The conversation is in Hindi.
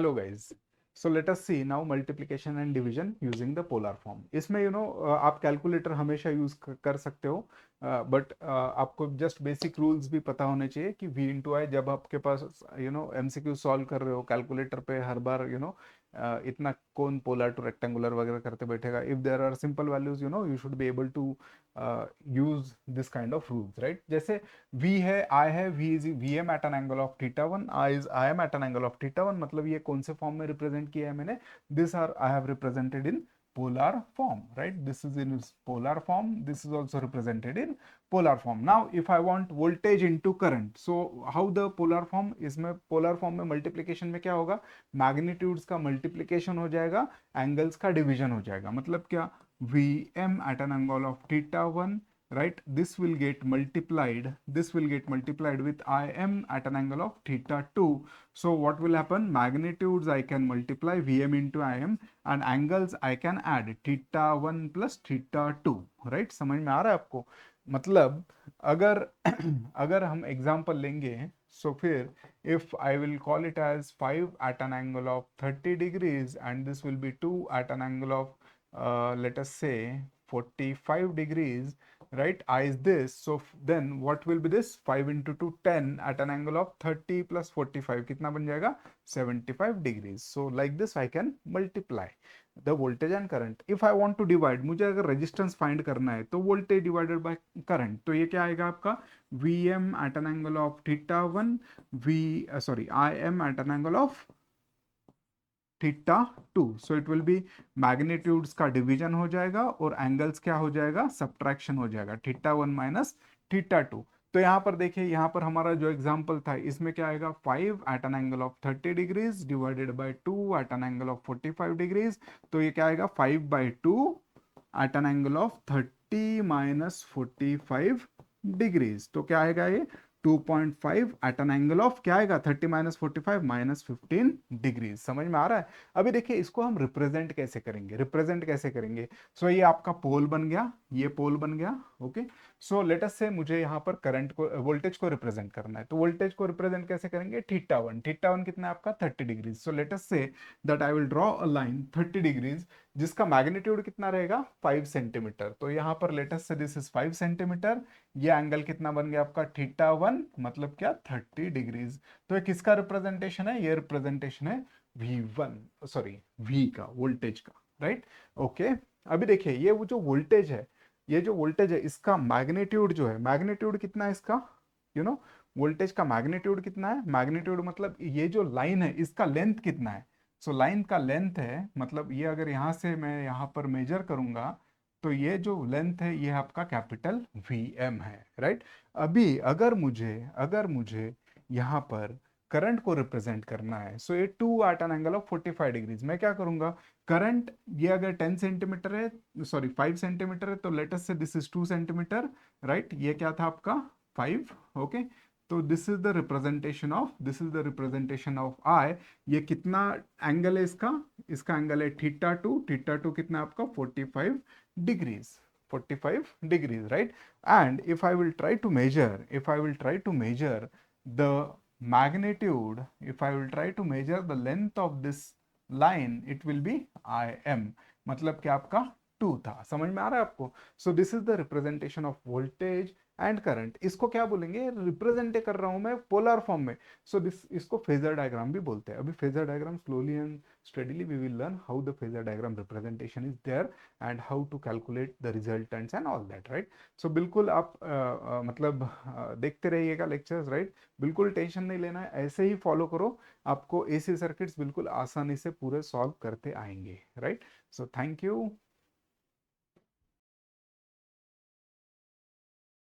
Hello guys, so let us see now multiplication and division using the polar form. इसमें आप कैलकुलेटर हमेशा यूज कर सकते हो, बट आपको जस्ट बेसिक रूल्स भी पता होने चाहिए कि v इंटू आई जब आपके पास एमसीक्यू सॉल्व कर रहे हो कैलकुलेटर पे हर बार इतना कौन पोलर टू रेक्टेंगुलर वगैरह करते बैठेगा। If there are simple values you should be able to use this kind of rules, right. जैसे v है, i है, v is V M at an angle of theta one, I M at an angle of theta one. मतलब ये कौन से फॉर्म में रिप्रेजेंट किया है मैंने, this are I have represented in polar form, right? This is in its polar form, this is also represented in polar form. Now if I want voltage into current, so how the polar form, इसमें polar form में multiplication में क्या होगा, magnitudes का multiplication हो जाएगा, angles का division हो जाएगा। मतलब क्या, vm at an angle of theta 1, right, this will get multiplied with im at an angle of theta 2. So what will happen, magnitudes I can multiply vm into im and angles I can add theta 1 plus theta 2, right। समझ में आ रहा है आपको। मतलब अगर अगर हम एग्जांपल लेंगे, सो फिर if I will call it as 5 at an angle of 30 degrees and this will be 2 at an angle of let us say 45 degrees, right, I is this, so then what will be this, 5 into 2 10 at an angle of 30 plus 45 कितना बन जाएगा, 75 degrees। so like this I can multiply the voltage and current। if I want to divide, मुझे अगर रेजिस्टेंस फाइंड करना है तो वोल्टेज डिवाइडेड बाय करंट, तो ये क्या आएगा आपका, Vm at an angle of theta 1, Im at an angle of theta 2। So it will be magnitudes का डिवीजन हो जाएगा और एंगल्स क्या हो जाएगा, सब्ट्रैक्शन हो जाएगा, थीटा 1 माइनस थीटा 2। तो यहाँ पर देखिए, यहाँ पर हमारा जो एग्जांपल था इसमें क्या आएगा, 5 at an angle of 30 degrees divided by 2 at an angle of 45 degrees. तो ये क्या आएगा, 5/2 at an angle of 30 minus 45 degrees. तो क्या आएगा ये 2.5 एट एन एंगल ऑफ क्या आएगा, 30 माइनस 45 माइनस 15 डिग्रीज। समझ में आ रहा है। अभी देखिए इसको हम रिप्रेजेंट कैसे करेंगे, सो ये आपका पोल बन गया, ये पोल बन गया, ओके। सो लेट अस से मुझे यहाँ पर करंट को, वोल्टेज को रिप्रेजेंट करना है, तो वोल्टेज को रिप्रेजेंट कैसे करेंगे, थीटा वन कितना है आपका 30 degrees. So let us say that I will draw a line 30 degrees जिसका मैग्नीट्यूड कितना रहेगा, 5 सेंटीमीटर। तो यहाँ पर लेट अस से दिस इज 5 सेंटीमीटर, ये एंगल कितना बन गया आपका, थीटा 1, मतलब क्या 30 डिग्रीज। तो ये किसका रिप्रेजेंटेशन है, ये रिप्रेजेंटेशन है V1, सॉरी V का, वोल्टेज का, राइट, ओके। अभी देखिए ये वो जो वोल्टेज है, इसका मैग्नीट्यूड जो है, मैग्नीट्यूड कितना है इसका, वोल्टेज का मैग्नीट्यूड कितना है, मैग्नीट्यूड मतलब ये जो लाइन है इसका लेंथ कितना है। सो लाइन का लेंथ है, मतलब ये अगर यहाँ से मैं यहाँ पर मेजर करूंगा तो ये जो लेंथ है ये आपका कैपिटल VM है, राइट। अभी अगर मुझे यहाँ पर करंट को रिप्रेजेंट करना है, सो ये 2 at an angle of 45 degrees, मैं क्या करूंगा, करंट ये अगर 10 सेंटीमीटर है, सॉरी 5 सेंटीमीटर है, तो लेट अस से दिस इज 2 सेंटीमीटर, राइट। ये क्या था आपका 5, ओके। तो this is the representation of I. ये कितना एंगल है इसका, एंगल है थीटा 2, कितना आपका 45 degrees, right. And if I will try to measure the magnitude, if I will try to measure the length of this line, it will be Im, मतलब कि आपका 2 था। समझ में आ रहा है आपको। So this is the representation of voltage and current. इसको क्या बोलेंगे, रिप्रेजेंट कर रहा हूं मैं पोलर फॉर्म में, सो दिस, इसको फेजर डायग्राम भी बोलते हैं। अभी phasor diagram slowly and steadily we will learn how the phasor diagram representation is there and how to calculate the resultants and all that, right. सो बिल्कुल आप मतलब देखते रहिएगा लेक्चर्स, राइट। बिल्कुल टेंशन नहीं लेना है, ऐसे ही फॉलो करो, आपको AC सर्किट्स बिल्कुल आसानी से पूरे सॉल्व करते आएंगे, राइट। So thank you.